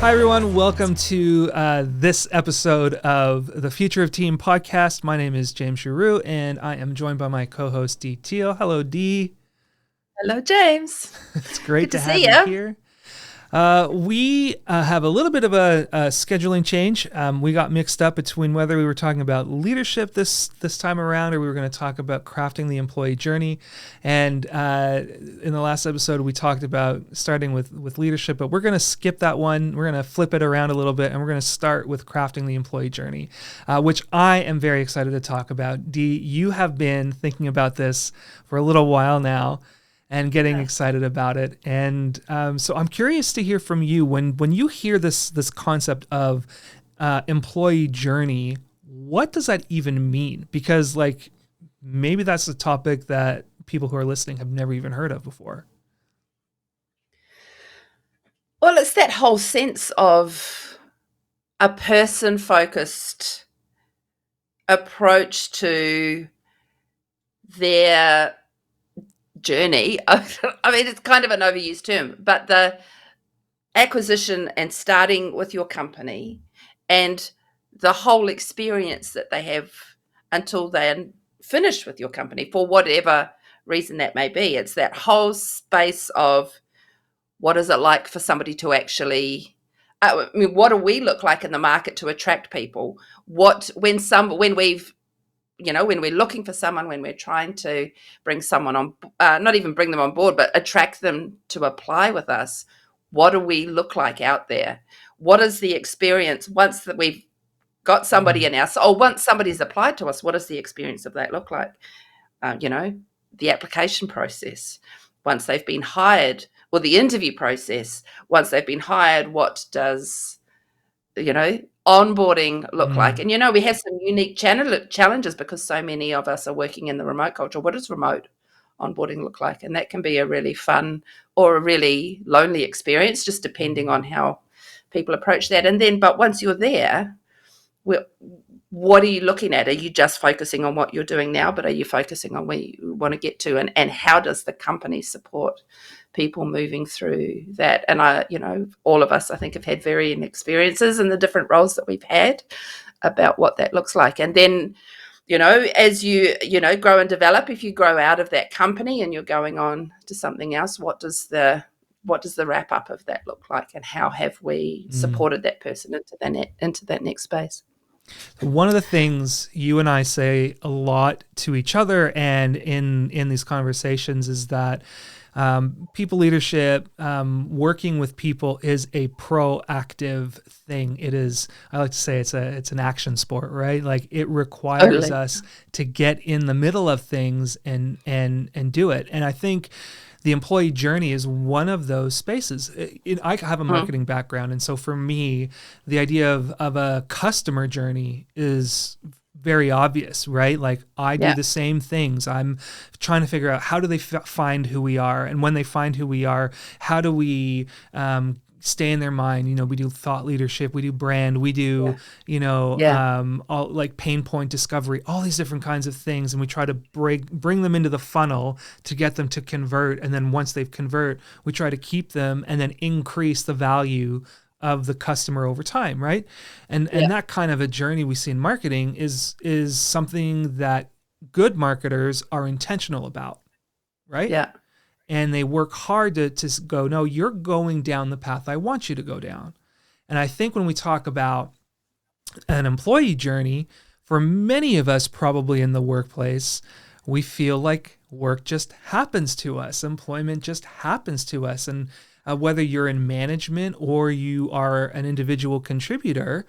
Hi, everyone. Welcome to this episode of the Future of Team podcast. My name is James Giroux, and I am joined by my co-host, Dee Teal. Hello, Dee. Hello, James. It's great Good to to have see you you. here. We have a little bit of a scheduling change. We got mixed up between whether we were talking about leadership this time around, or we were going to talk about crafting the employee journey. And in the last episode, we talked about starting with leadership, but we're going to skip that one. We're going to flip it around a little bit, and we're going to start with crafting the employee journey, which I am very excited to talk about. Dee, you have been thinking about this for a little while now and getting excited about it. And so I'm curious to hear from you when you hear this concept of employee journey, what does that even mean? Because like maybe that's a topic that people who are listening have never even heard of before. Well, it's that whole sense of a person-focused approach to their journey. I mean, it's kind of an overused term, but the acquisition and starting with your company and the whole experience that they have until they're finished with your company for whatever reason that may be. It's that whole space of what is it like for somebody to actually I mean, what do we look like in the market to attract people? When we're looking for someone, when we're trying to bring someone on, not even bring them on board, but attract them to apply with us, what do we look like out there? What is the experience once that we've got somebody in our, or once somebody's applied to us, what does the experience of that look like? The application process, once they've been hired, or the interview process, once they've been hired, what does, onboarding look like? And, we have some unique challenges because so many of us are working in the remote culture. What does remote onboarding look like? And that can be a really fun or a really lonely experience, just depending on how people approach that. And then, but once you're there, what are you looking at? Are you just focusing on what you're doing now, but are you focusing on where you want to get to? And how does the company support people moving through that? And all of us, I think, have had varying experiences in the different roles that we've had about what that looks like. And then, as you grow and develop, if you grow out of that company and you're going on to something else, what does the wrap up of that look like? And how have we supported that person into that next space? One of the things you and I say a lot to each other and in these conversations is that people leadership, working with people is a proactive thing. It is, I like to say it's an action sport, right? Like it requires us to get in the middle of things and do it. And I think the employee journey is one of those spaces. I have a marketing background, and so for me, the idea of a customer journey is very obvious, right? Like I do the same things. I'm trying to figure out how do they find who we are, and when they find who we are, how do we stay in their mind? We do thought leadership, we do brand, we do all like pain point discovery, all these different kinds of things, and we try to bring them into the funnel to get them to convert. And then once they've convert, we try to keep them and then increase the value of the customer over time, right? And that kind of a journey we see in marketing is something that good marketers are intentional about, right? Yeah. And they work hard to go, no, you're going down the path I want you to go down. And I think when we talk about an employee journey, for many of us probably in the workplace, we feel like work just happens to us. Employment just happens to us. And whether you're in management or you are an individual contributor,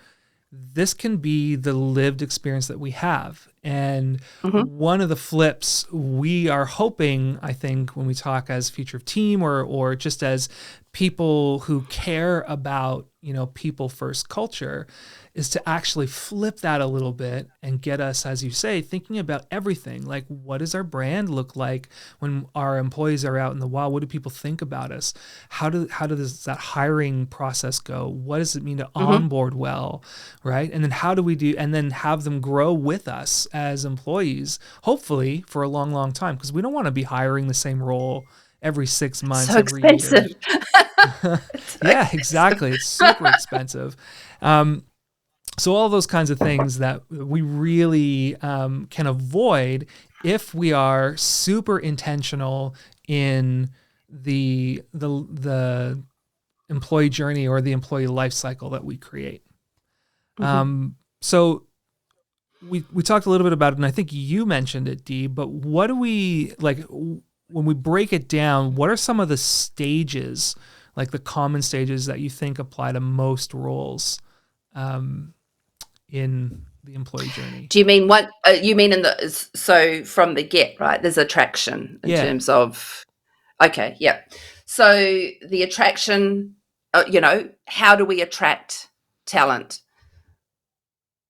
this can be the lived experience that we have. And one of the flips we are hoping, I think, when we talk as Future of Team or just as people who care about, people first culture, is to actually flip that a little bit and get us, as you say, thinking about everything. Like, what does our brand look like when our employees are out in the wild? What do people think about us? How does that hiring process go? What does it mean to onboard well, right? And then how do we do, and then have them grow with us as employees, hopefully for a long, long time, because we don't want to be hiring the same role every 6 months, So every year. expensive. So Yeah, expensive. exactly. It's super expensive. So all those kinds of things that we really can avoid if we are super intentional in the employee journey or the employee life cycle that we create. Mhm. So we talked a little bit about it, and I think you mentioned it, Dee, but what do we like when we break it down? What are some of the stages, like the common stages that you think apply to most roles in the employee journey? Do you mean what? You mean in the so from the get, right? There's attraction in Yeah. terms of okay, yeah. So the attraction, how do we attract talent?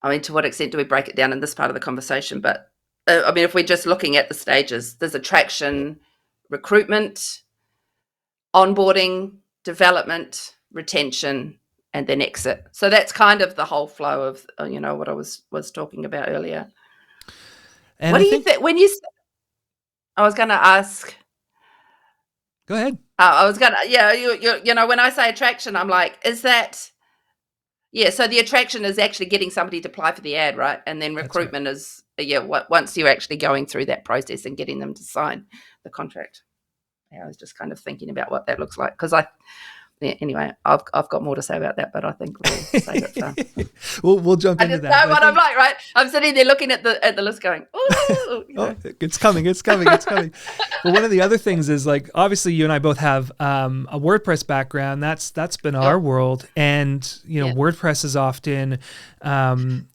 I mean, to what extent do we break it down in this part of the conversation? But I mean, if we're just looking at the stages, there's attraction, recruitment, onboarding, development, retention, and then exit. So that's kind of the whole flow of what I was talking about earlier. And What I do you think, think when you? I was going to ask. go ahead. I was going to, yeah, when I say attraction, I'm like, is that, yeah, so the attraction is actually getting somebody to apply for the ad, right? And then That's right. recruitment is, once you're actually going through that process and getting them to sign the contract. Yeah, I was just kind of thinking about what that looks like because anyway, I've got more to say about that, but I think we'll save it for. we'll jump I into just that. know But I what I'm think, like, right? I'm sitting there looking at the list, going, "Ooh," oh, it's coming, it's coming, it's coming. But one of the other things is, like, obviously you and I both have a WordPress background. That's been our Sure. world, and Yeah. WordPress is often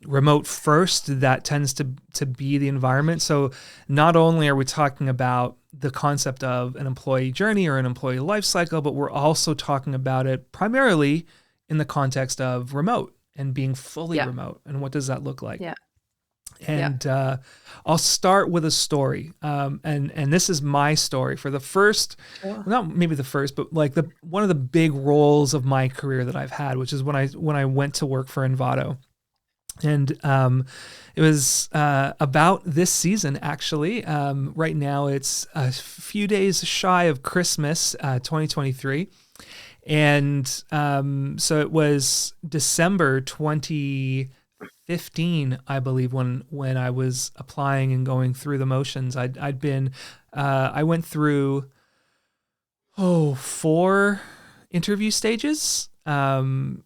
remote first. That tends to be the environment. So not only are we talking about the concept of an employee journey or an employee life cycle, but we're also talking about it primarily in the context of remote and being fully Yeah. remote. And what does that look like? Yeah. Yeah. And I'll start with a story, and this is my story for the first, Sure. well, not maybe the first, but like the one of the big roles of my career that I've had, which is when I went to work for Envato. And it was about this season, actually. Right now, it's a few days shy of Christmas, 2023. And so it was December 2015, I believe, when I was applying and going through the motions. I went through, 4 interview stages, and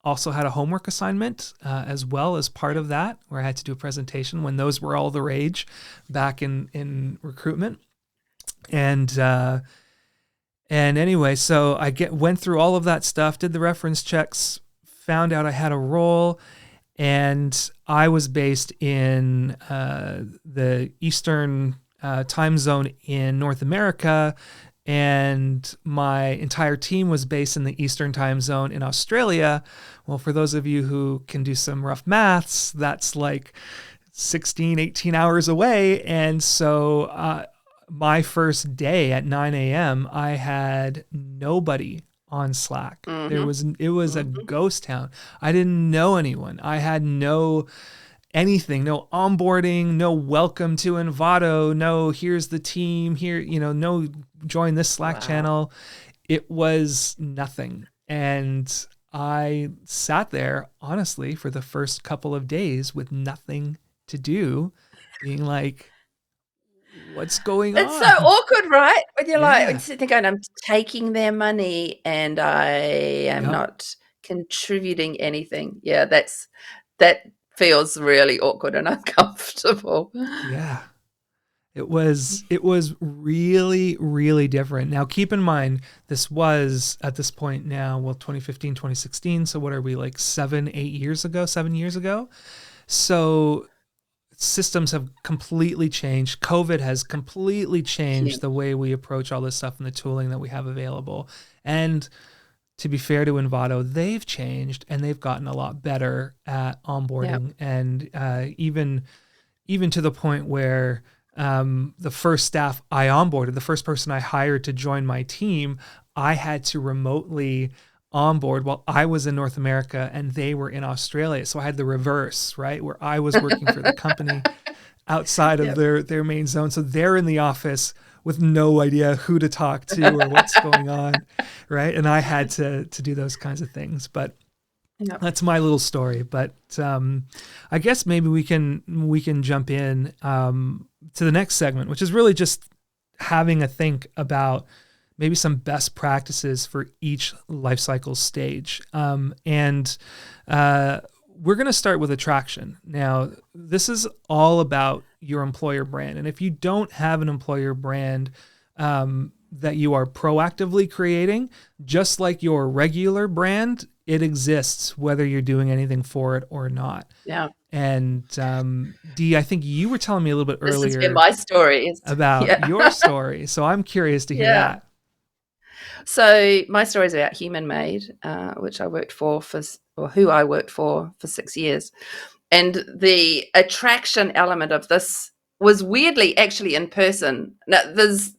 also had a homework assignment as well as part of that, where I had to do a presentation when those were all the rage back in recruitment. And anyway, so I went through all of that stuff, did the reference checks, found out I had a role, and I was based in the Eastern time zone in North America, and my entire team was based in the Eastern time zone in Australia. Well, for those of you who can do some rough maths, that's like 16, 18 hours away. And so my first day at 9 a.m., I had nobody on Slack. Mm-hmm. It was a Mm-hmm. ghost town. I didn't know anyone. I had no anything, no onboarding, no welcome to Envato, no here's the team here, no join this Slack Wow. channel. It was nothing. And I sat there, honestly, for the first couple of days with nothing to do, being like, what's going It's so on? awkward, right? When you're like, when you're Yeah. sitting there going, I'm taking their money and I am Yep. not contributing anything. Yeah, that feels really awkward and uncomfortable. Yeah. It was really, really different. Now keep in mind, this was at this point now, well, 2015, 2016. So what are we, like 7 years ago? So systems have completely changed. COVID has completely Yeah. changed the way we approach all this stuff and the tooling that we have available. And to be fair to Envato, they've changed and they've gotten a lot better at Yeah. onboarding, and even to the point where the first staff I onboarded, the first person I hired to join my team, I had to remotely onboard while I was in North America and they were in Australia. So I had the reverse, right? Where I was working for the company outside of Yep. their main zone. So they're in the office with no idea who to talk to or what's going on, right? And I had to do those kinds of things. But Yep. that's my little story. But I guess maybe we can jump in to the next segment, which is really just having a think about maybe some best practices for each life cycle stage. And we're going to start with attraction. Now, this is all about your employer brand. And if you don't have an employer brand that you are proactively creating, just like your regular brand, it exists whether you're doing anything for it or not. Yeah. And Dee, I think you were telling me a little bit This has been earlier my story. about Yeah. your story. So I'm curious to hear Yeah. that. So my story is about Human Made, which I worked for or who I worked for 6 years. And the attraction element of this was weirdly actually in person. Now, there's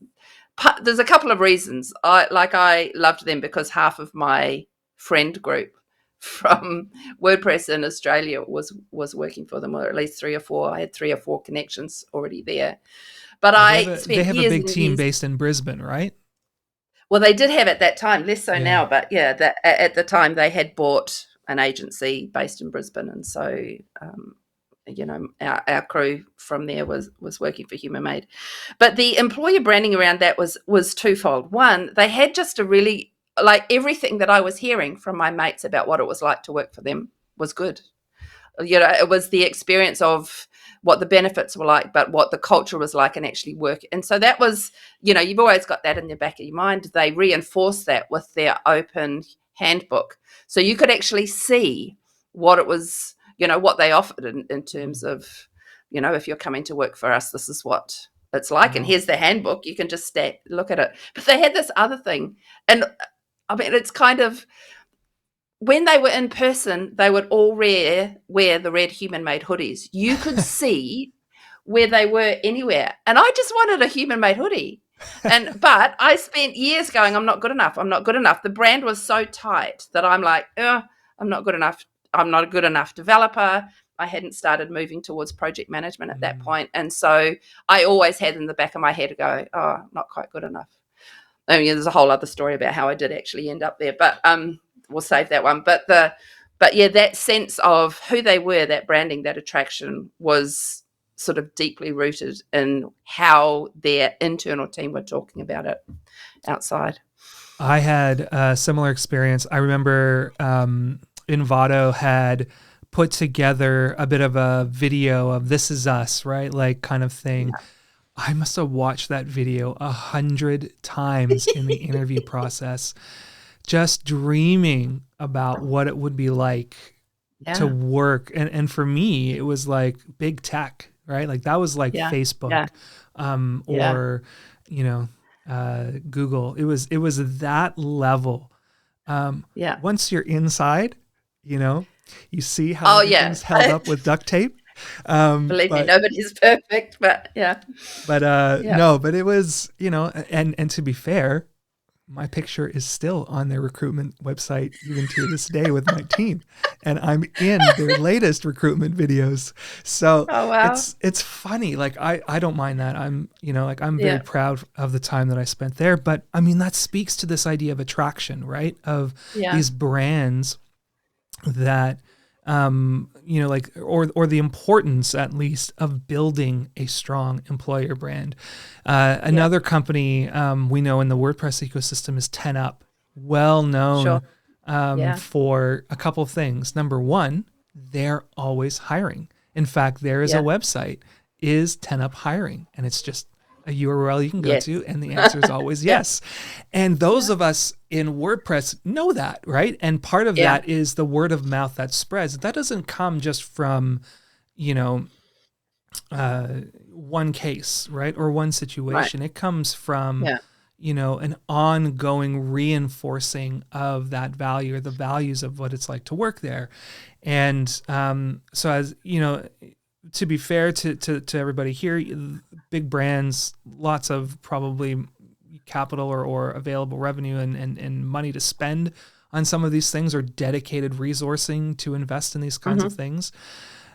a couple of reasons. I loved them because half of my friend group from WordPress in Australia was working for them, or at least 3 or 4. I had 3 or 4 connections already there. But Yeah, I they spent have a years big and team years. based in Brisbane, right? Well, they did have at that time, less so Yeah. now, but yeah, at the time they had bought an agency based in Brisbane, and so our crew from there was working for Human Made. But the employer branding around that was twofold. One, they had just a really, like, everything that I was hearing from my mates about what it was like to work for them was good. It was the experience of what the benefits were like, but what the culture was like and actually work. And so that was, you've always got that in the back of your mind. They reinforced that with their open handbook. So you could actually see what it was, what they offered in terms of, if you're coming to work for us, this is what it's like. And Wow. here's the handbook. You can just look at it. But they had this other thing. And I mean, it's kind of, when they were in person, they would all wear the red Human Made hoodies. You could see where they were anywhere. And I just wanted a Human Made hoodie. But I spent years going, I'm not good enough. I'm not good enough. The brand was so tight that I'm like, I'm not good enough. I'm not a good enough developer. I hadn't started moving towards project management at that point. And so I always had in the back of my head to go, not quite good enough. I mean, there's a whole other story about how I did actually end up there, but we'll save that one. But yeah, that sense of who they were, that branding, that attraction was sort of deeply rooted in how their internal team were talking about it outside. I had a similar experience. I remember Envato had put together a bit of a video of "This Is Us," right? Like kind of thing. Yeah. I must have watched that video 100 times in the interview process, just dreaming about what it would be like to work. And for me, it was like big tech, right? Like that was like Facebook or, Google. It was that level. Once you're inside, you see how everything's held up with duct tape. Believe me, nobody's perfect, but no, but it was, and to be fair, my picture is still on their recruitment website even to this day with my team, and I'm in their latest recruitment videos. So it's funny. Like I don't mind that. I'm very proud of the time that I spent there, but I mean, that speaks to this idea of attraction, right? Of these brands that, or the importance, at least, of building a strong employer brand. Another company we know in the WordPress ecosystem is 10up, well known for a couple of things. Number one, they're always hiring. In fact, there is a website, is 10up hiring, and it's just a URL you can go to, and the answer is always yes. And those of us in WordPress know that, right? And part of that is the word of mouth that spreads. That doesn't come just from, one case, right? Or one situation. It comes from, an ongoing reinforcing of that value, or the values of what it's like to work there. And so, as to be fair to everybody here, big brands, lots of probably capital or available revenue and money to spend on some of these things, or dedicated resourcing to invest in these kinds of things.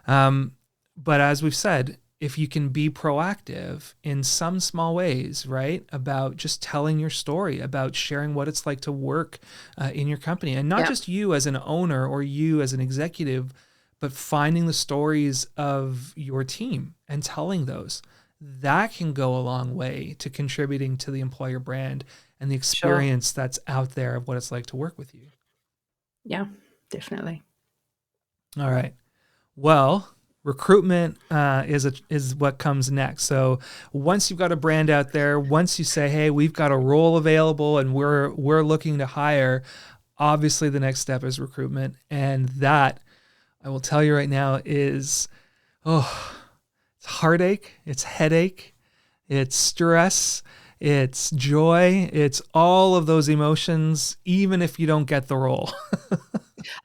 But as we've said, if you can be proactive in some small ways, right, about just telling your story, about sharing what it's like to work in your company, and not Yeah. just you as an owner or you as an executive, but finding the stories of your team and telling those, that can go a long way to contributing to the employer brand and the Sure. experience that's out there of what it's like to work with you. Yeah, definitely. All right. Well, recruitment is what comes next. So once you've got a brand out there, once you say, "Hey, we've got a role available and we're looking to hire," obviously the next step is recruitment, and that I will tell you right now is it's heartache, it's headache, it's stress, it's joy, it's all of those emotions, even if you don't get the role.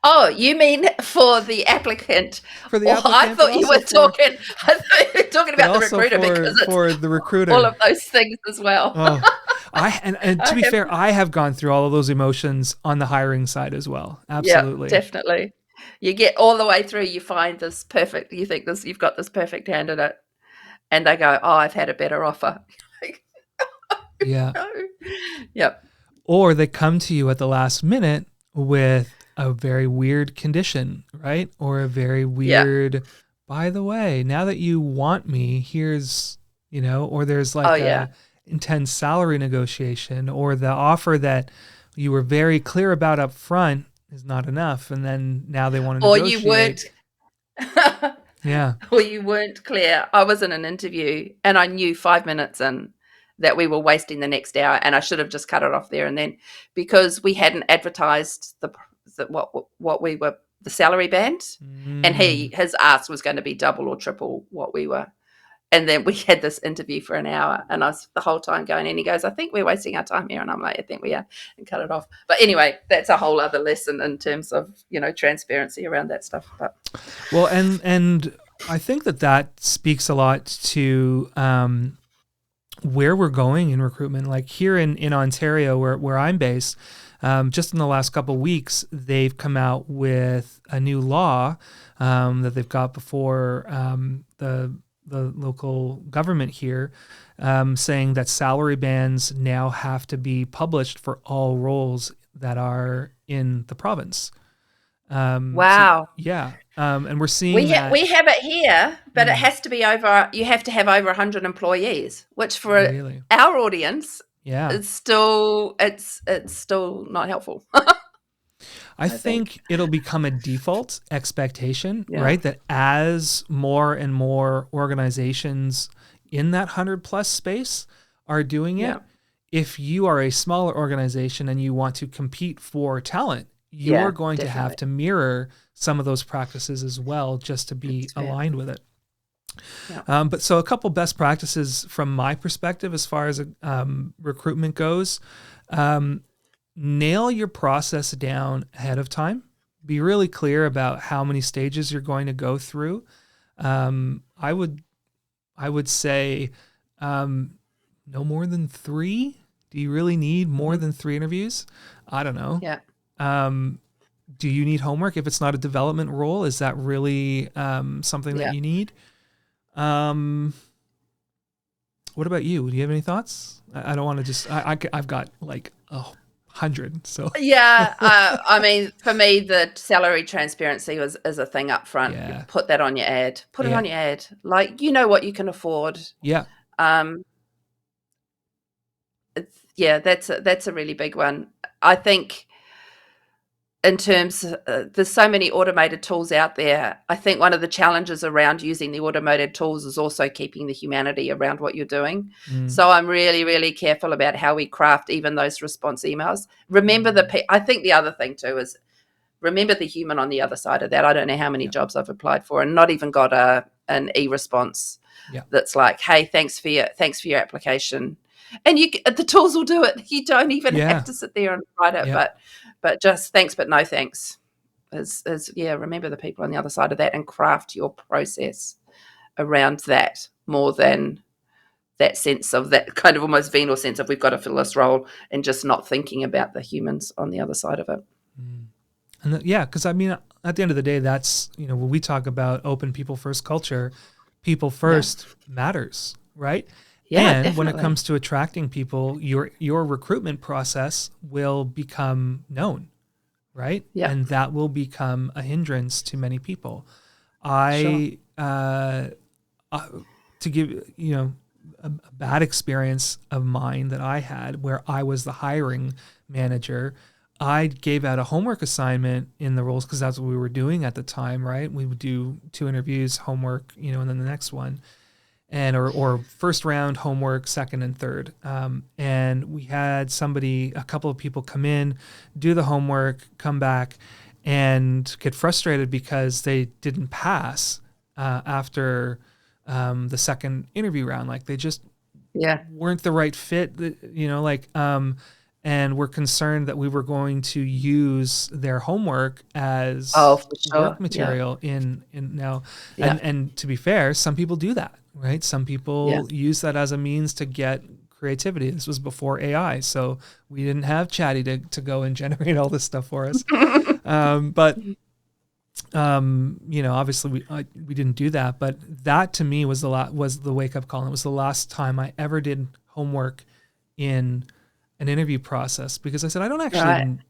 Oh, you mean for the applicant? For the Oh, I applicant, but thought you also were for talking. I thought you were talking but about the also recruiter because it's for the all of recruiter. those things as well. Oh, and to I be have, fair, I have gone through all of those emotions on the hiring side as well. yeah, Absolutely. definitely. You get all the way through, you find this perfect. You think this, you've got this perfect candidate, and they go, "Oh, I've had a better offer." Like, Yeah. no. Yep. Or they come to you at the last minute with a very weird condition, right? Or a very Yeah. weird, by the way, now that you want me, here's, or there's Oh, like yeah. a intense salary negotiation, or the offer that you were very clear about up front is not enough. And then now they want to Or you negotiate. weren't. Yeah. Or you weren't clear. I was in an interview and I knew 5 minutes in that we were wasting the next hour, and I should have just cut it off there and then, because we hadn't advertised what we were, the salary band, and Mm, his ask was going to be double or triple what we were. And then we had this interview for an hour, and I was the whole time going, and he goes, "I think we're wasting our time here," and I'm like, "I think we are," and cut it off. But anyway, that's a whole other lesson in terms of transparency around that stuff. But well, and I think that speaks a lot to where we're going in recruitment. Like here in Ontario, where I'm based, just in the last couple of weeks, they've come out with a new law that they've got before the local government here, saying that salary bands now have to be published for all roles that are in the province. So wow. yeah, and we're seeing that. We have it here, but it Mm, has to be over. You have to have over 100 employees, which for really, our audience yeah. is still it's still not helpful. I I think. think it'll become a default expectation, Yeah, right? That as more and more organizations in that 100 plus space are doing yeah, it, if you are a smaller organization and you want to compete for talent, you're yeah, going to have definitely. to mirror some of those practices as well, just to be That's fair. aligned with it. Yeah, But so a couple best practices from my perspective as far as recruitment goes. Um, Nail your process down ahead of time. Be really clear about how many stages you're going to go through. I would say no more than 3. Do you really need more hmm, than 3 interviews? I don't know. yeah, Um, do you need homework if it's not a development role? Is that really something that yeah. you need? Um, what about you? Do you have any thoughts? I don't want to just. I've got like 100. So Yeah, I mean, for me, the salary transparency is a thing up front. You yeah, put that on your ad. Put it yeah, on your ad. Like, you know what you can afford. yeah. Um, yeah, that's a really big one. I think in terms there's so many automated tools out there. I think one of the challenges around using the automated tools is also keeping the humanity around what you're doing. Mm, So I'm really, really careful about how we craft even those response emails. Remember mm, I think the other thing too is remember the human on the other side of that. I don't know how many yeah, jobs I've applied for and not even got an e-response yeah, that's like, "Hey, thanks for your application." And the tools will do it. You don't even have yeah, to sit there and write it, yeah. but just thanks but no thanks. Is yeah, remember the people on the other side of that and craft your process around that more than that sense of that kind of almost venal sense of we've got to fill this role and just not thinking about the humans on the other side of it. Mm. And yeah, because I mean, at the end of the day, that's when we talk about open people first culture. people Yeah. first matters, right? Yeah, And when it definitely. comes to attracting people, your recruitment process will become known, right? Yeah. And that will become a hindrance to many people. Sure. I uh, to give a bad experience of mine that I had where I was the hiring manager. I gave out a homework assignment in the roles because that's what we were doing at the time, right? We would do 2 interviews, homework, and then the next one, and or first round homework, second and third. And we had a couple of people come in, do the homework, come back, and get frustrated because they didn't pass after the second interview round. Like they just Yeah. weren't the right fit, and we're concerned that we were going to use their homework Oh, as for work sure. Yeah. material in now. Yeah. And to be fair, some people do that, right? Some Yeah. people use that as a means to get creativity. This was before AI, so we didn't have Chatty to go and generate all this stuff for us. But obviously we didn't do that, but that to me was the wake up call. It was the last time I ever did homework in an interview process because I said Right.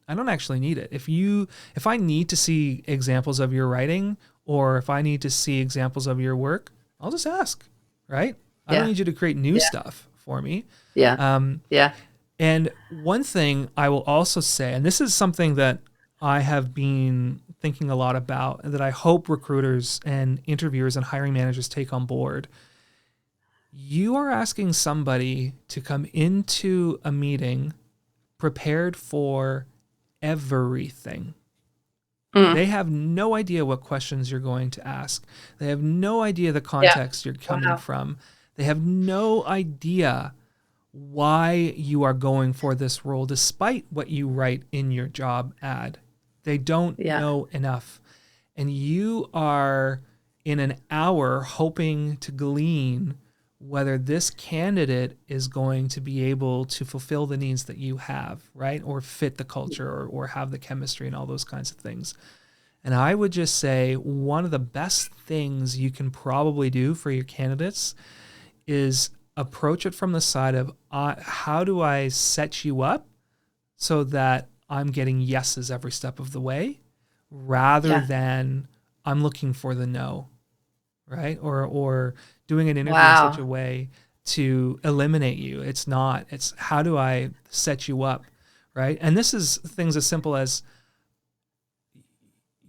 I don't actually need it. If I need to see examples of your writing or if I need to see examples of your work, I'll just ask, right? I don't Yeah. need you to create new Yeah. stuff for me. Yeah. Um, Yeah. and one thing I will also say, and this is something that I have been thinking a lot about, and that I hope recruiters and interviewers and hiring managers take on board. You are asking somebody to come into a meeting prepared for everything. Mm. They have no idea what questions you're going to ask. They have no idea the Yeah. context you're coming Wow. from. They have no idea why you are going for this role despite what you write in your job ad. They don't Yeah. know enough. And you are in an hour hoping to glean whether this candidate is going to be able to fulfill the needs that you have, right? Or fit the culture or have the chemistry and all those kinds of things. And I would just say one of the best things you can probably do for your candidates is approach it from the side of how do I set you up so that I'm getting yeses every step of the way rather Yeah. than I'm looking for the no, right? Or doing an interview in such Wow. a way to eliminate you. It's how do I set you up, right? And this is things as simple as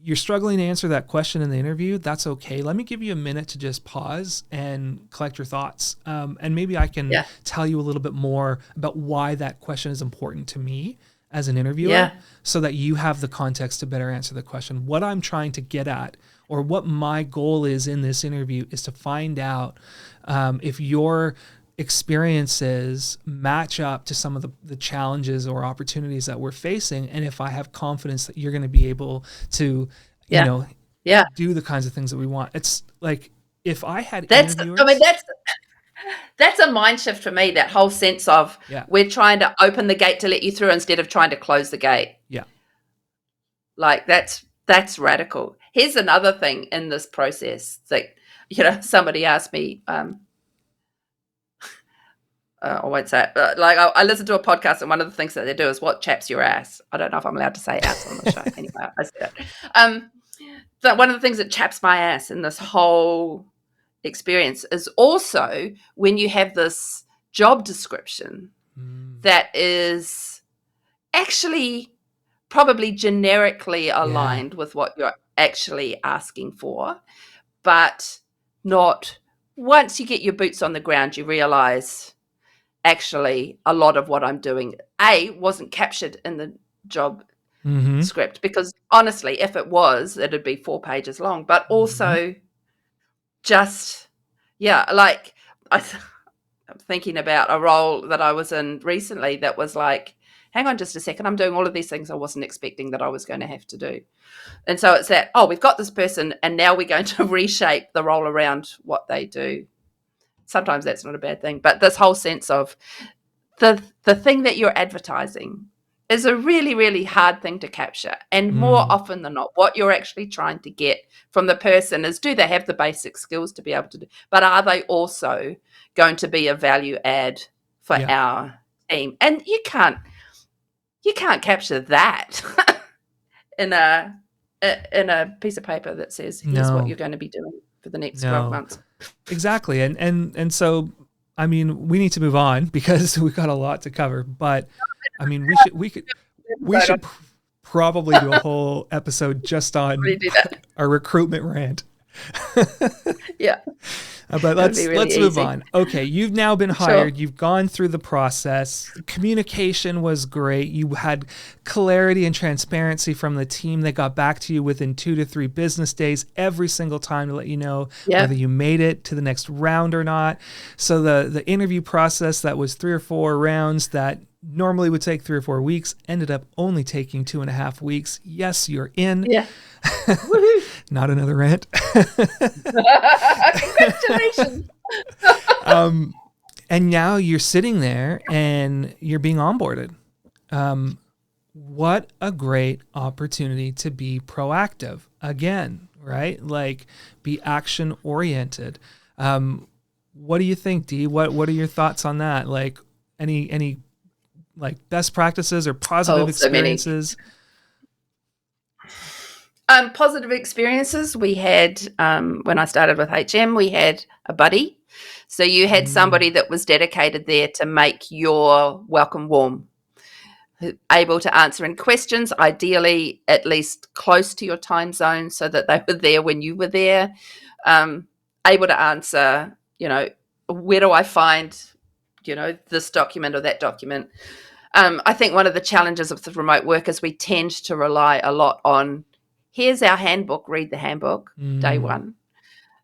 you're struggling to answer that question in the interview. That's okay. Let me give you a minute to just pause and collect your thoughts. And maybe I can Yeah. tell you a little bit more about why that question is important to me as an interviewer Yeah. so that you have the context to better answer the question. What I'm trying to get at or what my goal is in this interview is to find out if your experiences match up to some of the challenges or opportunities that we're facing, and if I have confidence that you're going to be able to you Yeah. know Yeah. do the kinds of things that we want. It's like if I had That's I mean, interviewers. that's a mind shift for me, that whole sense of Yeah, we're trying to open the gate to let you through instead of trying to close the gate. yeah. Like that's radical. Here's another thing in this process that somebody asked me. I won't say it, but like I listen to a podcast, and one of the things that they do is what chaps your ass. I don't know if I'm allowed to say ass on the show. Anyway, I said it. So one of the things that chaps my ass in this whole experience is also when you have this job description Mm, that is actually probably generically yeah. aligned with what you're actually asking for, but not once you get your boots on the ground, you realize actually a lot of what I'm doing wasn't captured in the job Mm-hmm. script, because honestly, if it was, it'd be 4 pages long. But Mm-hmm. also just like I, I'm thinking about a role that I was in recently that was like, hang on just a second, I'm doing all of these things I wasn't expecting that I was going to have to do. And so it's that, oh, we've got this person and now we're going to reshape the role around what they do. Sometimes that's not a bad thing, but this whole sense of the thing that you're advertising is a really, really hard thing to capture. And more often than not, what you're actually trying to get from the person is, do they have the basic skills to be able to do, but are they also going to be a value add for Yeah. our team? And you can't capture that in a piece of paper that says, here's what No. you're going to be doing for the next 12 No. months. Exactly. And so, I mean, we need to move on because we've got a lot to cover, but I mean, we should probably do a whole episode just on Do that. our recruitment rant. Yeah. But let's really move easy. on. Okay, you've now been hired. You've gone through the process. Communication was great. You had clarity and transparency from the team. They got back to you within 2 to 3 business days every single time to let you know whether you made it to the next round or not. So the interview process that was 3 or 4 rounds that normally would take 3 or 4 weeks ended up only taking 2.5 weeks. Yes, you're in. Yeah. Not another rant. Congratulations. And now you're sitting there and you're being onboarded. What a great opportunity to be proactive again, right? Like, be action oriented. What do you think, Dee? What are your thoughts on that? Like, any like best practices or positive experiences? Positive experiences. We had, when I started with HM, we had a buddy. So you had somebody that was dedicated there to make your welcome warm, able to answer any questions, ideally at least close to your time zone so that they were there when you were there, able to answer, where do I find, this document or that document. I think one of the challenges of the remote work is we tend to rely a lot on, here's our handbook, read the handbook, day 1.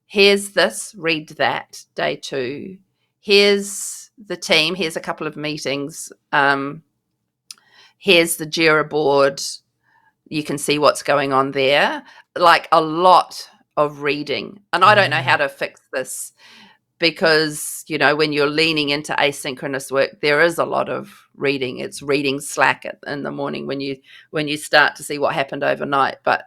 Here's this, read that, day 2. Here's the team, here's a couple of meetings. Here's the Jira board. You can see what's going on there. Like, a lot of reading. And I don't know how to fix this because, when you're leaning into asynchronous work, there is a lot of reading. It's reading Slack in the morning when you start to see what happened overnight. But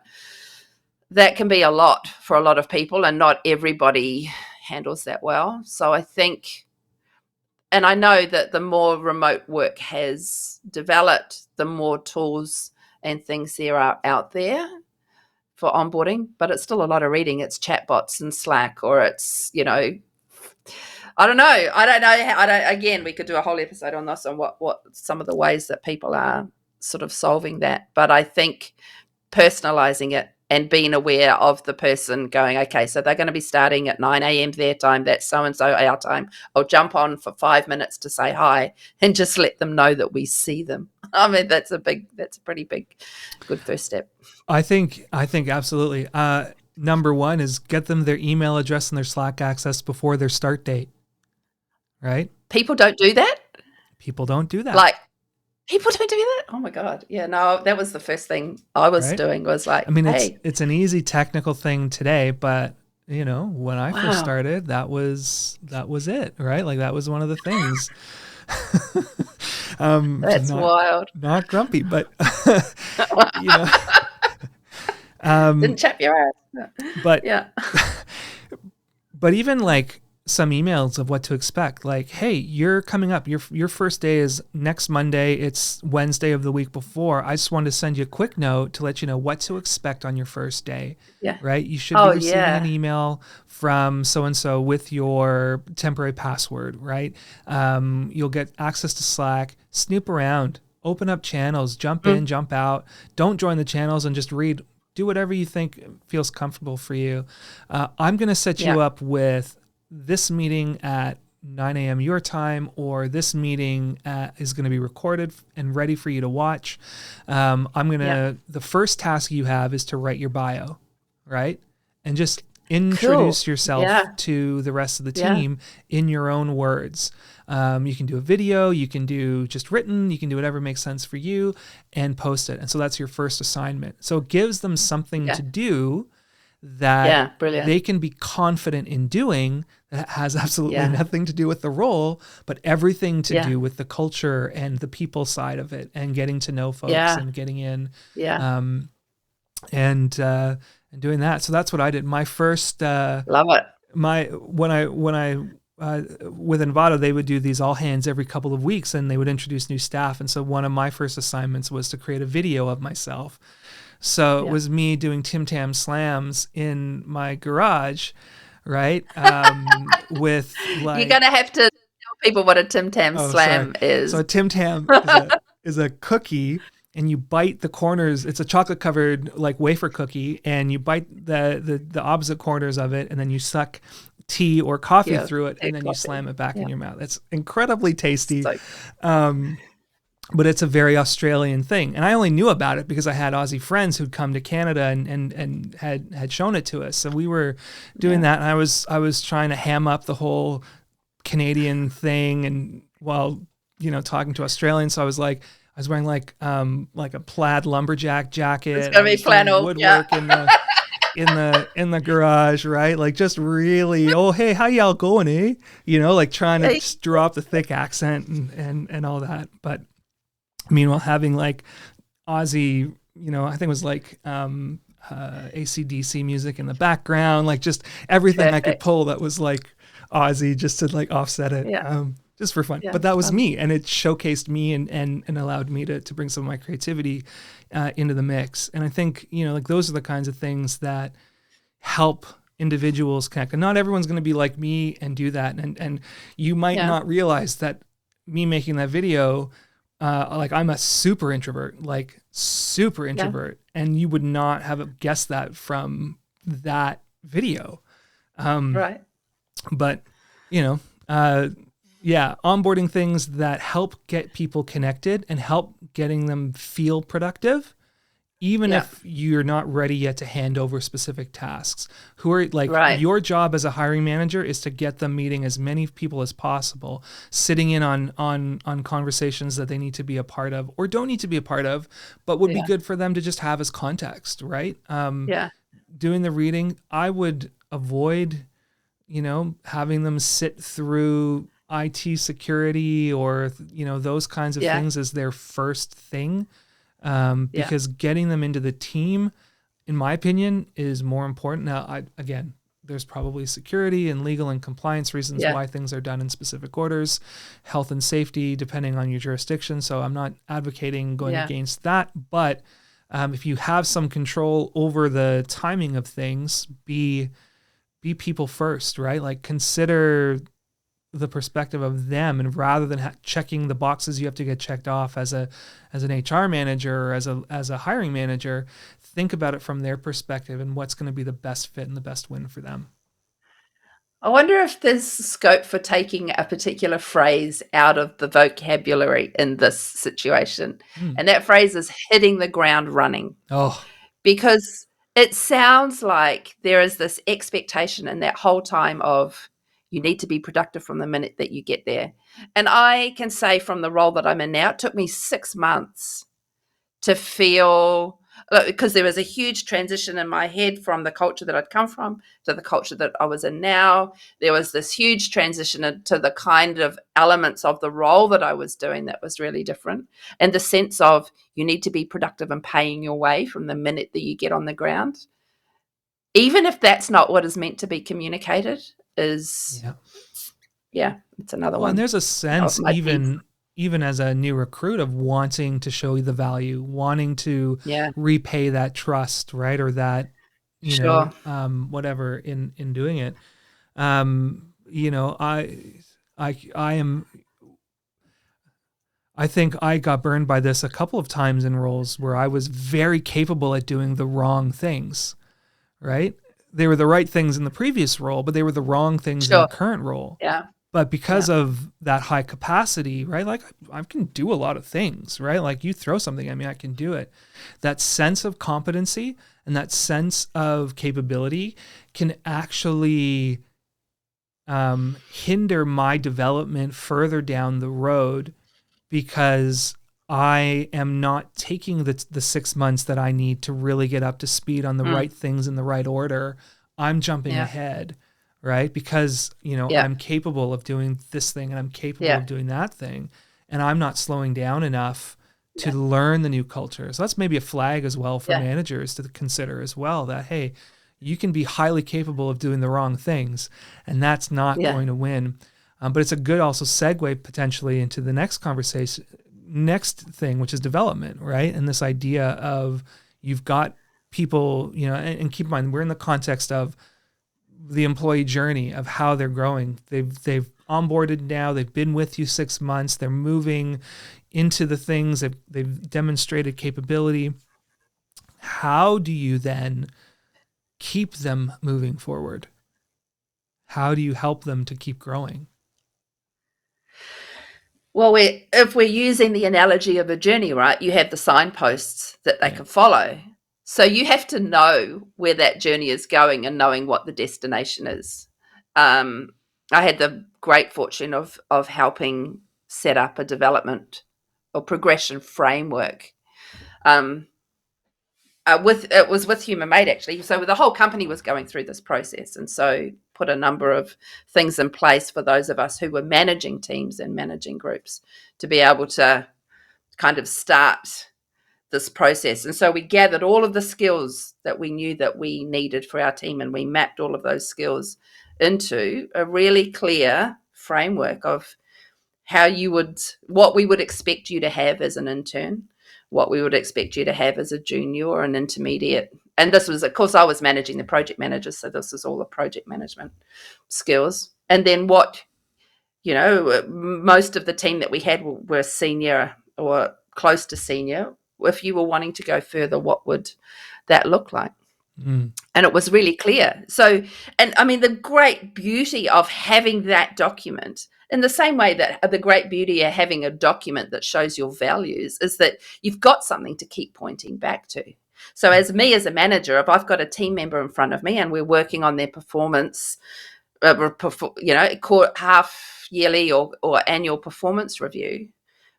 that can be a lot for a lot of people, and not everybody handles that well. So I think, and I know that the more remote work has developed, the more tools and things there are out there for onboarding, but it's still a lot of reading. It's chatbots and Slack, or it's, I don't know. Again, we could do a whole episode on this, on what some of the ways that people are sort of solving that. But I think personalizing it and being aware of the person going, okay, so they're going to be starting at 9 a.m. their time, that's so-and-so our time. I'll jump on for 5 minutes to say hi and just let them know that we see them. I mean, that's a pretty big, good first step. I think absolutely. Number 1 is get them their email address and their Slack access before their start date. Right? People don't do that? People don't do that. Like, people don't do that? Oh my God. Yeah, no, that was the first thing I was doing, was like, I mean, hey. it's an easy technical thing today, but when I first started, that was it, right? Like, that was one of the things. That's wild. Not grumpy, but didn't chap your ass. But yeah. But even like some emails of what to expect, like, hey, you're coming up, your first day is next Monday, it's Wednesday of the week before. I just wanted to send you a quick note to let you know what to expect on your first day. Yeah. Right? You should be receiving an email from so-and-so with your temporary password, right? You'll get access to Slack. Snoop around, open up channels, jump in, jump out. Don't join the channels and just read. Do whatever you think feels comfortable for you. I'm going to set you up with this meeting at 9 a.m. your time, or this meeting is going to be recorded and ready for you to watch. The first task you have is to write your bio, right? And just introduce yourself to the rest of the team in your own words. You can do a video, you can do just written, you can do whatever makes sense for you and post it. And so that's your first assignment. So it gives them something to do that Yeah. Brilliant. they can be confident in doing that has absolutely Yeah. nothing to do with the role, but everything to Yeah. do with the culture and the people side of it and getting to know folks Yeah. and getting in. Yeah. Um, and doing that. So that's what I did. My first, Love it. when I with Envato, they would do these all hands every couple of weeks, and they would introduce new staff. And so one of my first assignments was to create a video of myself. So it Yeah. was me doing Tim Tam slams in my garage, right? With You're like, going to have to tell people what a Tim Tam oh, sorry. slam So is. a Tim Tam is a cookie, and you bite the corners. It's a chocolate covered like wafer cookie, and you bite the opposite corners of it, and then you suck tea or coffee Yeah. through it, and then you Coffee. slam it back in Yeah. your mouth. It's incredibly tasty. So, Um, but it's a very Australian thing. And I only knew about it because I had Aussie friends who'd come to Canada and had shown it to us. So we were doing yeah. that, and I was trying to ham up the whole Canadian thing, and while talking to Australians. So I was wearing like a plaid lumberjack It's jacket. going I to be was doing flannel. Yeah. woodwork in the garage, right? Like just really, oh hey, how y'all going, eh? Like trying to just drop the thick accent and all that. But meanwhile, having like Aussie, I think it was like AC/DC music in the background, like just everything I could Perfect. pull that was like Aussie, just to like offset it, Yeah. just for fun. Yeah. But that was me, and it showcased me and allowed me to bring some of my creativity into the mix. And I think like those are the kinds of things that help individuals connect. And not everyone's going to be like me and do that. And you might Yeah. not realize that me making that video, like I'm a super introvert, and you would not have guessed that from that video. Right. But yeah, onboarding things that help get people connected and help getting them feel productive, even Yeah. if you're not ready yet to hand over specific tasks. Who are like Right. your job as a hiring manager is to get them meeting as many people as possible, sitting in on conversations that they need to be a part of or don't need to be a part of, but would be Yeah. good for them to just have as context, right? Yeah. Doing the reading, I would avoid, having them sit through IT security or those kinds of Yeah. things as their first thing, Yeah. because getting them into the team, in my opinion, is more important. Now, again, there's probably security and legal and compliance reasons Yeah. why things are done in specific orders, health and safety, depending on your jurisdiction. So I'm not advocating going Yeah. against that, but if you have some control over the timing of things, be people first, right? Like consider the perspective of them, and rather than checking the boxes you have to get checked off as an HR manager or as a hiring manager, think about it from their perspective and what's going to be the best fit and the best win for them. I wonder if there's scope for taking a particular phrase out of the vocabulary in this situation. And that phrase is hitting the ground running. Oh, Because it sounds like there is this expectation in that whole time of you need to be productive from the minute that you get there. And I can say from the role that I'm in now, it took me 6 months to feel, because there was a huge transition in my head from the culture that I'd come from to the culture that I was in now. There was this huge transition into the kind of elements of the role that I was doing that was really different. And the sense of you need to be productive and paying your way from the minute that you get on the ground. Even if that's not what is meant to be communicated, is, it's another well, and one there's a of sense my teeth. even as a new recruit of wanting to show you the value, wanting to Yeah, repay that trust, right? Or that, sure. whatever in doing it. I am, I think I got burned by this a couple of times in roles where I was very capable at doing the wrong things, right? They were the right things in the previous role, but they were the wrong things in the Sure. current role. Yeah. But Yeah. because of that high capacity, right? Like I can do a lot of things, right? Like you throw something at me, I can do it. That sense of competency and that sense of capability can actually hinder my development further down the road, because I am not taking the 6 months that I need to really get up to speed on the right things in the right order. I'm jumping Yeah. ahead, right? Because, Yeah. I'm capable of doing this thing and I'm capable Yeah. of doing that thing. And I'm not slowing down enough to Yeah. learn the new culture. So that's maybe a flag as well for Yeah. managers to consider as well, that, hey, you can be highly capable of doing the wrong things and that's not Yeah. going to win. But it's a good also segue potentially into the next thing, which is development, right? And this idea of you've got people, and keep in mind, we're in the context of the employee journey of how they're growing. They've onboarded now, they've been with you 6 months, they're moving into the things, they've demonstrated capability. How do you then keep them moving forward? How do you help them to keep growing? Well, if we're using the analogy of a journey, right, you have the signposts that they Yeah. can follow. So you have to know where that journey is going and knowing what the destination is. Um, I had the great fortune of helping set up a development or progression framework. Um, with it was with Human Made actually. So the whole company was going through this process, and so put a number of things in place for those of us who were managing teams and managing groups to be able to kind of start this process. And so we gathered all of the skills that we knew that we needed for our team, and we mapped all of those skills into a really clear framework of what we would expect you to have as an intern, what we would expect you to have as a junior or an intermediate. And this was, of course, I was managing the project managers, so this was all the project management skills. And then most of the team that we had were senior or close to senior. If you were wanting to go further, what would that look like? Mm. And it was really clear. So, and I mean, the great beauty of having that document, in the same way that the great beauty of having a document that shows your values, is that you've got something to keep pointing back to. So, as a manager, if I've got a team member in front of me and we're working on their performance, half yearly or annual performance review,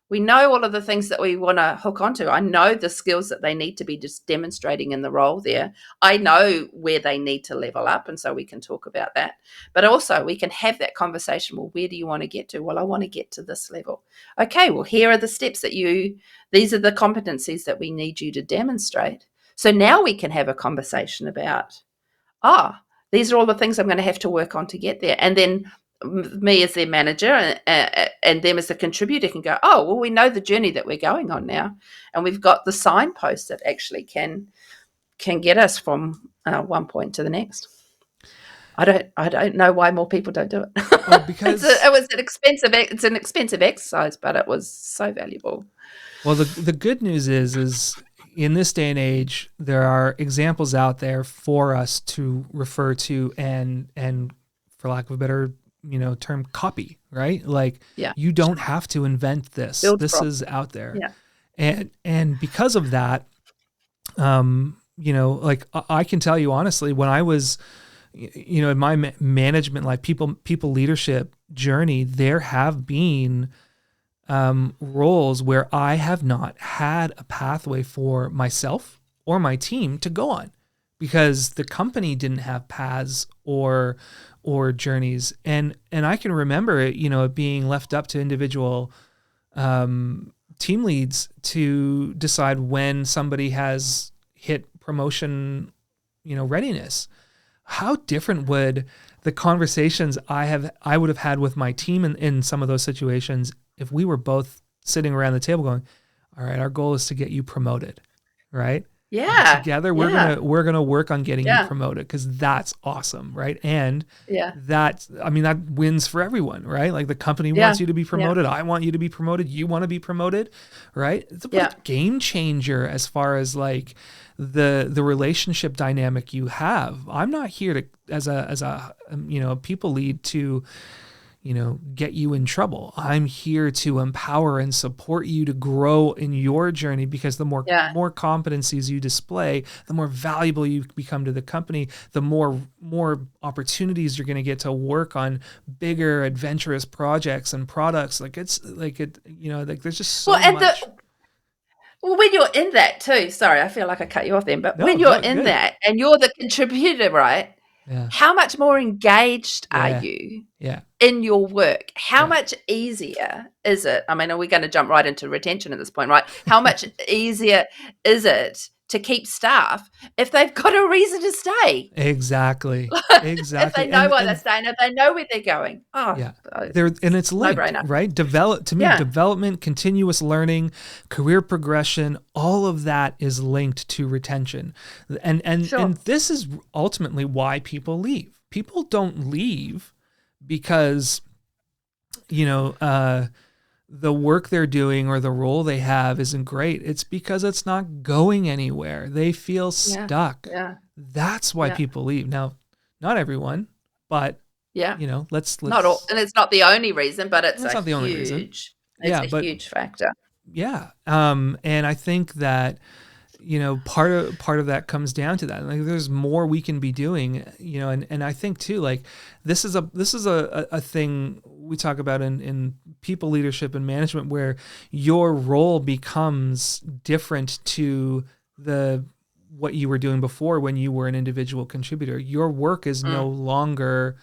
we know all of the things that we want to hook onto. I know the skills that they need to be just demonstrating in the role there. I know where they need to level up, and so we can talk about that. But also we can have that conversation. Well, where do you want to get to? Well, I want to get to this level. Okay, well, here are the steps these are the competencies that we need you to demonstrate. So now we can have a conversation about, these are all the things I'm going to have to work on to get there. And then me as their manager and them as the contributor can go, well, we know the journey that we're going on now, and we've got the signposts that actually can get us from one point to the next. I don't know why more people don't do it. Well, because it's an expensive exercise, but it was so valuable. Well, the good news is in this day and age, there are examples out there for us to refer to and for lack of a better term, copy, right? Like, Yeah. you don't have to invent this. Build This from. is out there. Yeah. And because of that, like I can tell you honestly, when I was in my management, like people leadership journey, there have been roles where I have not had a pathway for myself or my team to go on because the company didn't have paths or journeys. And I can remember it, it being left up to individual team leads to decide when somebody has hit promotion, readiness. How different would the conversations I would have had with my team in some of those situations if we were both sitting around the table going, all right, our goal is to get you promoted, right? And Yeah. together Yeah. we're gonna work on getting you Yeah. promoted because that's awesome, right? And Yeah. that wins for everyone, right? Like the company Yeah. wants you to be Yeah. promoted, I want you to be promoted, you want to be promoted, right? It's a game changer as far as like the relationship dynamic you have. I'm not here to as a people lead to get you in trouble. I'm here to empower and support you to grow in your journey because the more competencies you display, the more valuable you become to the company, the more opportunities you're going to get to work on bigger adventurous projects and products. Like there's just so much. Well, when you're in that too, sorry, I feel like I cut you off then, but No, when you're go in good. that and you're the contributor, right? Yeah. How much more engaged are Yeah. you Yeah. in your work? How Yeah. much easier is it? I mean, are we going to jump right into retention at this point, right? How much easier is it to keep staff if they've got a reason to stay? Exactly. If they Exactly. know why they're And staying, if they know where they're going. Oh, yeah. There and it's no linked, brainer. right? Develop to me, Yeah, development, continuous learning, career progression, all of that is linked to retention. And sure. this is ultimately why people leave. People don't leave because, you know, the work they're doing or the role they have isn't great. It's because it's not going anywhere. They feel Yeah, stuck. yeah, That's why yeah, people leave. Now, not everyone, but yeah. you know, Not all, let's and it's not the only reason, but that's not the only reason. it's Yeah, a but huge factor. yeah. And I think that, you know, part of that comes down to that. Like there's more we can be doing, you know, and I think too, like this is a thing we talk about in people leadership and management where your role becomes different to the what you were doing before when you were an individual contributor. Your work is no Mm, longer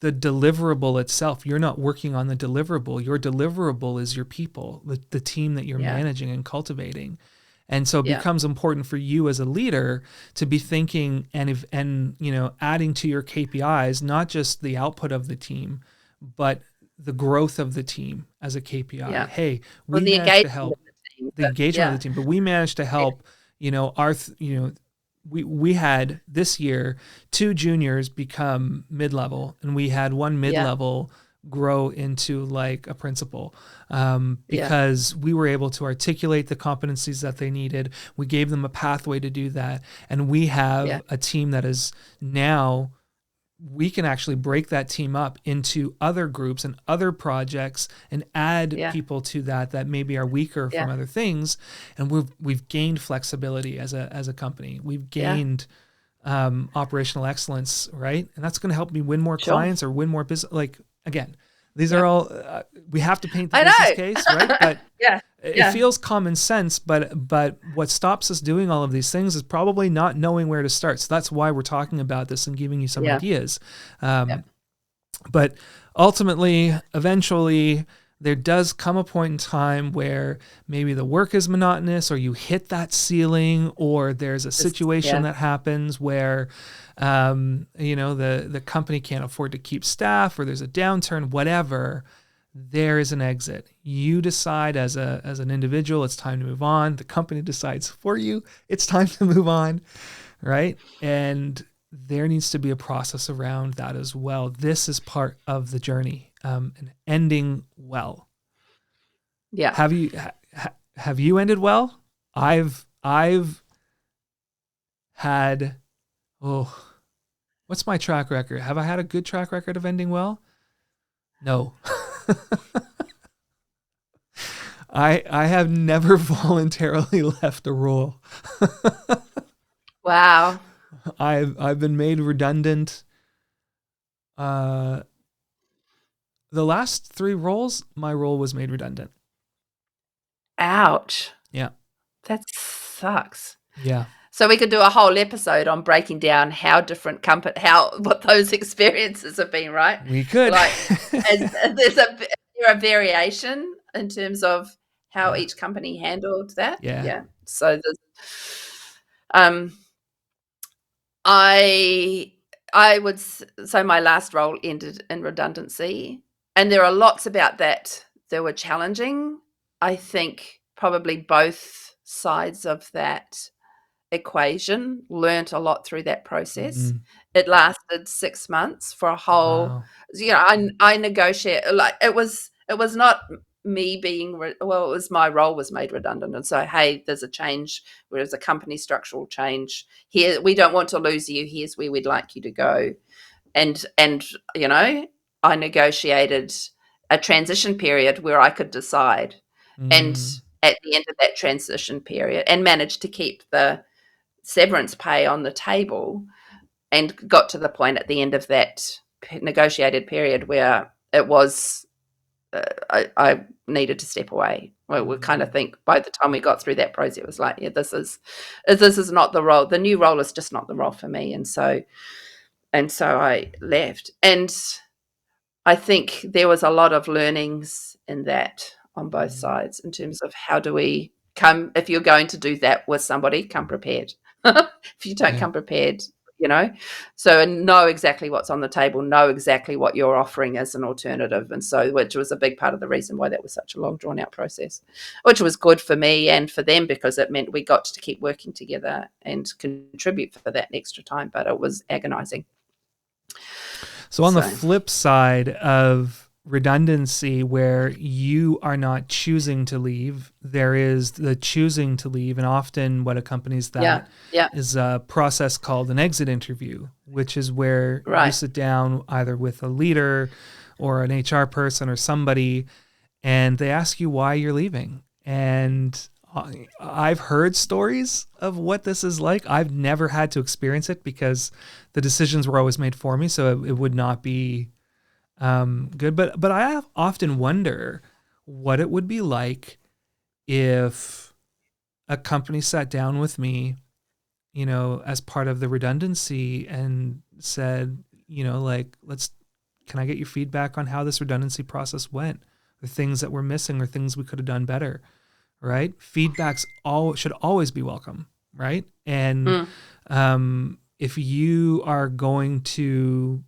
the deliverable itself. You're not working on the deliverable. Your deliverable is your people, the team that you're yeah, managing and cultivating. And so it yeah, becomes important for you as a leader to be thinking and you know adding to your KPIs not just the output of the team, but the growth of the team as a KPI. yeah. Hey, Well, we the managed to engagement of help the team, the but engagement of yeah, the team, but we managed to yeah, help, you know, you know, we had this year 2 juniors become mid-level and we had one yeah, mid-level grow into like a principal, yeah, because we were able to articulate the competencies that they needed. We gave them a pathway to do that, and we yeah, have a team that is now we can actually break that team up into other groups and other projects and add yeah, people to that maybe are weaker yeah, from other things, and we've gained flexibility as a company. We've yeah. gained operational excellence, right? And that's going to help me win more Sure. clients or win more business. Like again, these are Yeah. all we have to paint the I business case, right? know. But Yeah, it yeah, feels common sense, but what stops us doing all of these things is probably not knowing where to start. So that's why we're talking about this and giving you some yeah, ideas. yeah, But ultimately, eventually, there does come a point in time where maybe the work is monotonous or you hit that ceiling or there's a just situation yeah, that happens where you know the company can't afford to keep staff or there's a downturn, whatever. There is an exit. You decide as an individual it's time to move on. The company decides for you it's time to move on, right? And there needs to be a process around that as well. This is part of the journey, and ending well. yeah. Have you ended well? I've had oh, what's my track record? Have I had a good track record of ending well? No. I have never voluntarily left a role. Wow. I've been made redundant. Uh, the last 3 roles, my role was made redundant. Ouch. Yeah, That sucks. yeah, So we could do a whole episode on breaking down how different company, how what those experiences have been, right? we could. Like, there's is there a variation in terms of how Yeah, each company handled that? yeah. Yeah. So there's, um, I I would so my last role ended in redundancy, and there are lots about that that were challenging. I think probably both sides of that equation learnt a lot through that process. Mm, It lasted 6 months for a whole, wow. you know, I negotiate like it was not me being well, it was my role was made redundant, and so hey, there's a change, there's a company structural change here. We don't want to lose you. Here's where we'd like you to go, and you know, I negotiated a transition period where I could decide, and Mm, at the end of that transition period, and managed to keep the severance pay on the table, and got to the point at the end of that negotiated period where it was I needed to step away. We kind of think by the time we got through that process, it was like, yeah, this is not the role. The new role is just not the role for me, and so I left. And I think there was a lot of learnings in that on both sides in terms of how do we come, if you're going to do that with somebody, come prepared. If you don't Yeah. come prepared, you know, so know exactly what's on the table, know exactly what you're offering as an alternative. And so, which was a big part of the reason why that was such a long drawn out process, which was good for me and for them because it meant we got to keep working together and contribute for that extra time, but it was agonizing. So on the flip side of redundancy, where you are not choosing to leave, there is the choosing to leave. And often what accompanies that is a process called an exit interview, which is where you sit down either with a leader or an HR person or somebody, and they ask you why you're leaving. And I've heard stories of what this is like. I've never had to experience it because the decisions were always made for me, so it would not be good. But I often wonder what it would be like if a company sat down with me, you know, as part of the redundancy and said, you know, like, can I get your feedback on how this redundancy process went? The things that were missing or things we could have done better. Right? Feedbacks should always be welcome, right? And if you are going to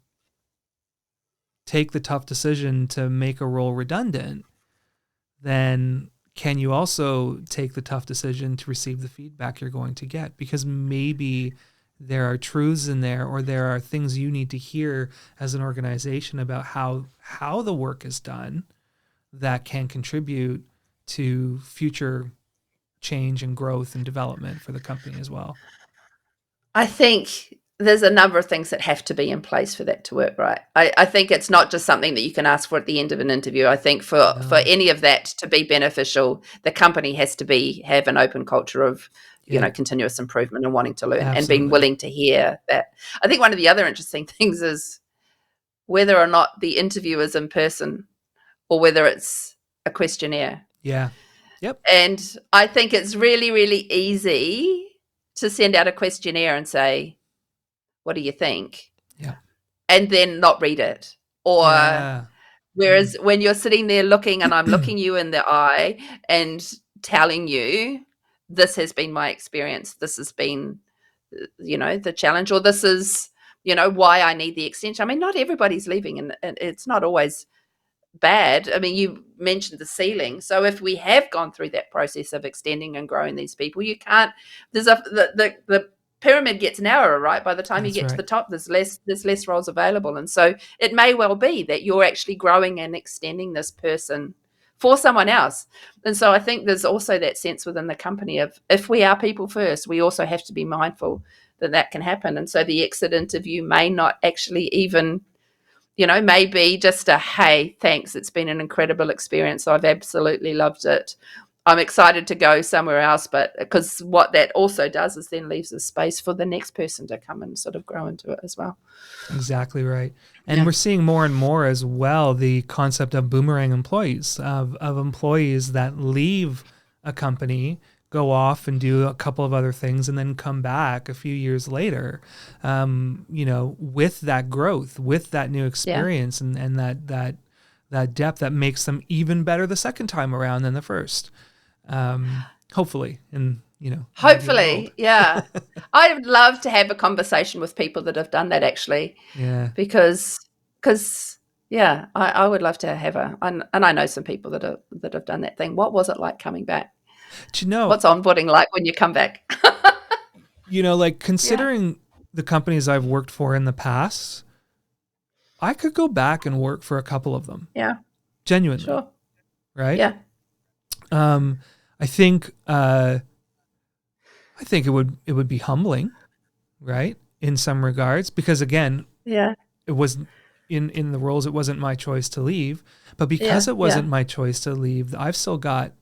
take the tough decision to make a role redundant, then can you also take the tough decision to receive the feedback you're going to get? Because maybe there are truths in there, or there are things you need to hear as an organization about how the work is done that can contribute to future change and growth and development for the company as well. I think there's a number of things that have to be in place for that to work, right? I think it's not just something that you can ask for at the end of an interview. I think for any of that to be beneficial, the company has to have an open culture of, you know, continuous improvement and wanting to learn and being willing to hear that. I think one of the other interesting things is whether or not the interview is in person or whether it's a questionnaire. Yeah. Yep. And I think it's really, really easy to send out a questionnaire and say, what do you think? Yeah. And then not read it. Or whereas when you're sitting there looking and I'm looking you in the eye and telling you, this has been my experience, this has been, you know, the challenge, or this is, you know, why I need the extension. I mean, not everybody's leaving and it's not always bad. I mean, you mentioned the ceiling. So if we have gone through that process of extending and growing these people, you can't, the pyramid gets narrower, right? By the time you get to the top, there's less roles available. And so it may well be that you're actually growing and extending this person for someone else. And so I think there's also that sense within the company of, if we are people first, we also have to be mindful that can happen. And so the exit interview may not actually even, you know, maybe just a, hey, thanks, it's been an incredible experience, I've absolutely loved it, I'm excited to go somewhere else. But because what that also does is then leaves a space for the next person to come and sort of grow into it as well. Exactly right. And we're seeing more and more as well the concept of boomerang employees, of employees that leave a company, go off and do a couple of other things, and then come back a few years later, you know, with that growth, with that new experience, and that depth that makes them even better the second time around than the first. Hopefully, and you know, hopefully, yeah. I would love to have a conversation with people that have done that actually. Yeah. Because yeah, I would love to have and I know some people that have done that thing. What was it like coming back? Do you know what's onboarding like when you come back? You know, like considering the companies I've worked for in the past, I could go back and work for a couple of them. Yeah. Genuinely. Sure. Right? Yeah. I think it would be humbling, right? In some regards, because again, it was in the roles, it wasn't my choice to leave, but because it wasn't my choice to leave, I've still got,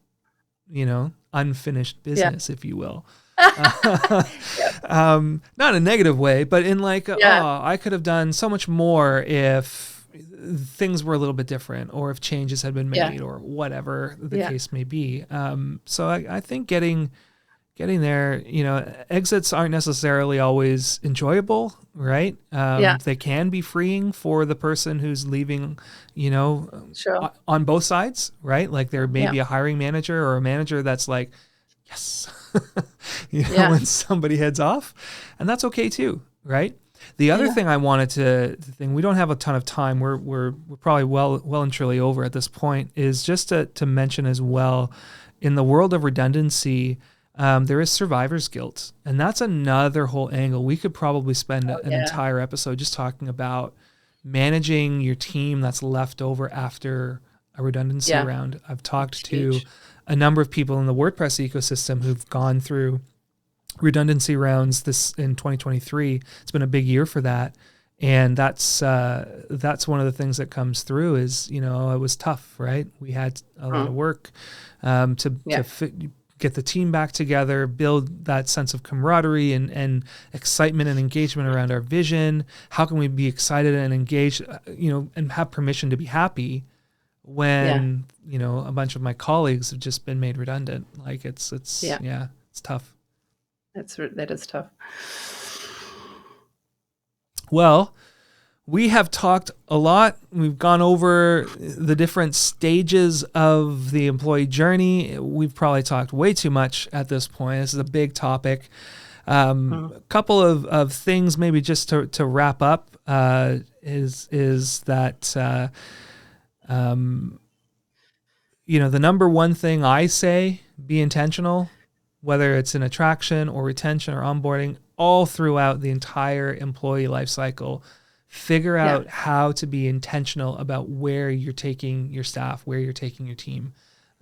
you know, unfinished business, if you will. Not in a negative way, but in like, I could have done so much more if things were a little bit different, or if changes had been Yeah. made, or whatever the Yeah. case may be. So I think getting there, exits aren't necessarily always enjoyable, right? Yeah. They can be freeing for the person who's leaving, you know, Sure. on both sides, right? Like there may Yeah. be a hiring manager or a manager that's like, yes, Yeah. when somebody heads off, and that's okay too, right? The other Yeah. thing I wanted to think, we don't have a ton of time. We're probably well and truly over at this point. Is just to mention as well, in the world of redundancy, there is survivor's guilt, and that's another whole angle. We could probably spend Oh, an yeah. entire episode just talking about managing your team that's left over after a redundancy Yeah. round. I've talked It's to huge. a number of people in the WordPress ecosystem who've gone through redundancy rounds this in 2023. It's been a big year for that. And that's one of the things that comes through is, it was tough, right? We had a lot of work to Yeah. get the team back together, build that sense of camaraderie and excitement and engagement around our vision. How can we be excited and engaged, and have permission to be happy Yeah. when, a bunch of my colleagues have just been made redundant? Like it's Yeah. yeah, it's tough. That is tough. Well, we have talked a lot. We've gone over the different stages of the employee journey. We've probably talked way too much at this point. This is a big topic. A couple of things maybe just to wrap up is that the number one thing I say, be intentional, whether it's in attraction or retention or onboarding, all throughout the entire employee life cycle. Figure Yeah. out how to be intentional about where you're taking your staff, where you're taking your team.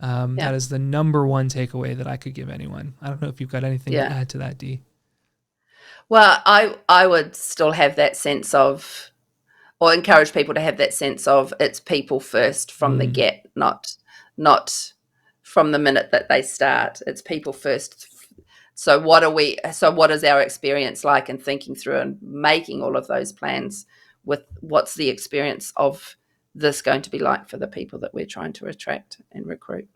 Yeah. That is the number one takeaway that I could give anyone. I don't know if you've got anything to Yeah. add to that, Dee. Well, I would still have that sense of, or encourage people to have that sense of, it's people first from the get, not from the minute that they start. It's people first. So what is our experience like in thinking through and making all of those plans with what's the experience of this going to be like for the people that we're trying to attract and recruit?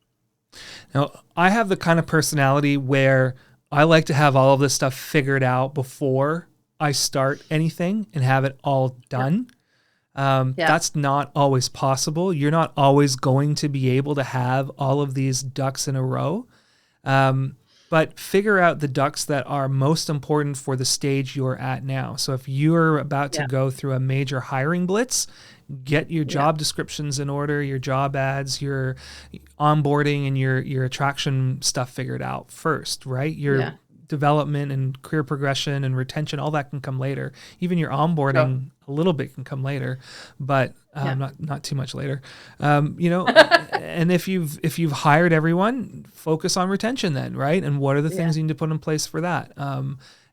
Now, I have the kind of personality where I like to have all of this stuff figured out before I start anything and have it all done. Yeah. That's not always possible. You're not always going to be able to have all of these ducks in a row. But figure out the ducks that are most important for the stage you're at now. So if you're about to Yeah. go through a major hiring blitz, get your Yeah. job descriptions in order, your job ads, your onboarding and your attraction stuff figured out first, right? Your Yeah. development and career progression and retention, all that can come later. Even your Sure. onboarding a little bit can come later, but Yeah. not too much later. And if you've hired everyone, focus on retention then, right? And what are the Yeah. things you need to put in place for that?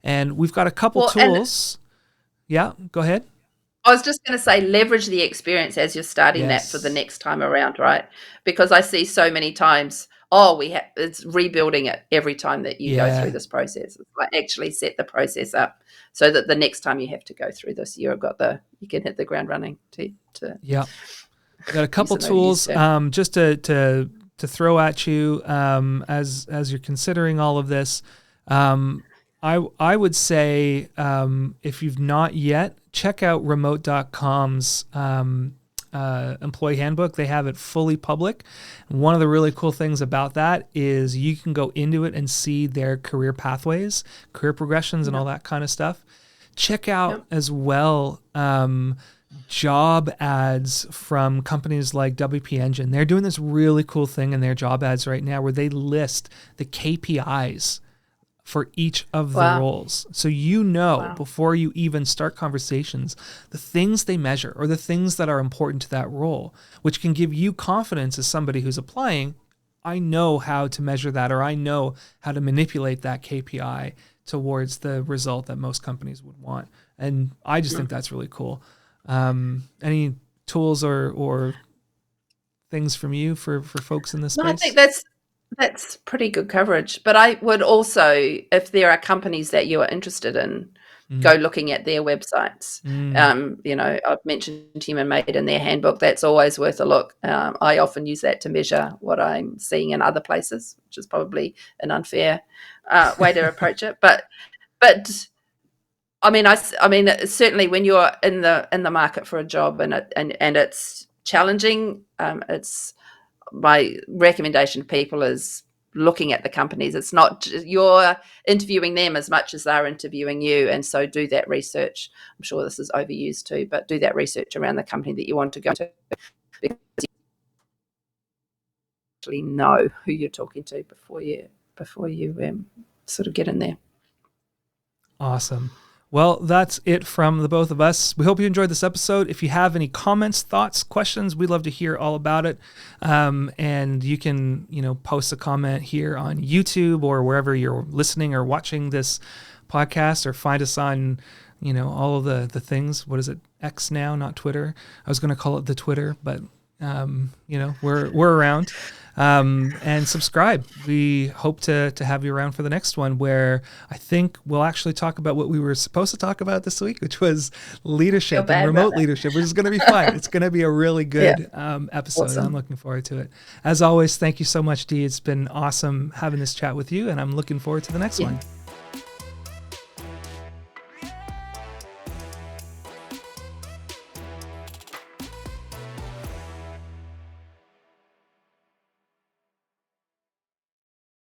And we've got a couple Well, and tools. Yeah, go ahead. I was just going to say, leverage the experience as you're starting that for the Yes. next time around, right? Because I see so many times, it's rebuilding it every time that you go through Yeah. this process. It's like actually set the process up so that the next time you have to go through this, you can hit the ground running to Yeah. Got a couple some overuse tools term. just to throw at you as you're considering all of this. I would say if you've not yet, check out remote.com's employee handbook. They have it fully public. One of the really cool things about that is you can go into it and see their career pathways, career progressions, and all that kind of stuff. Check out as well job ads from companies like WP Engine. They're doing this really cool thing in their job ads right now where they list the KPIs for each of the Wow. roles. So Wow. before you even start conversations, the things they measure or the things that are important to that role, which can give you confidence as somebody who's applying. I know how to measure that, or I know how to manipulate that KPI towards the result that most companies would want. And I just think that's really cool. Any tools or things from you for folks in this No, I space? think that's pretty good coverage. But I would also, if there are companies that you are interested in go looking at their websites. I've mentioned Human Made in their handbook. That's always worth a look. I often use that to measure what I'm seeing in other places, which is probably an unfair way to approach it. But I mean, certainly when you're in the market for a job and it's challenging, it's my recommendation to people is looking at the companies. It's not you're interviewing them as much as they're interviewing you, and so do that research. I'm sure this is overused too, but do that research around the company that you want to go to, because you actually know who you're talking to before you sort of get in there. Awesome. Well, that's it from the both of us. We hope you enjoyed this episode. If you have any comments, thoughts, questions, we'd love to hear all about it. And you can, post a comment here on YouTube or wherever you're listening or watching this podcast, or find us on, all of the things. What is it? X now, not Twitter. I was going to call it the Twitter, but we're around. And subscribe. We hope to have you around for the next one, where I think we'll actually talk about what we were supposed to talk about this week, which was leadership and remote leadership, which is going to be fun. It's going to be a really good episode. Awesome. I'm looking forward to it. As always, thank you so much, Dee. It's been awesome having this chat with you, and I'm looking forward to the next one.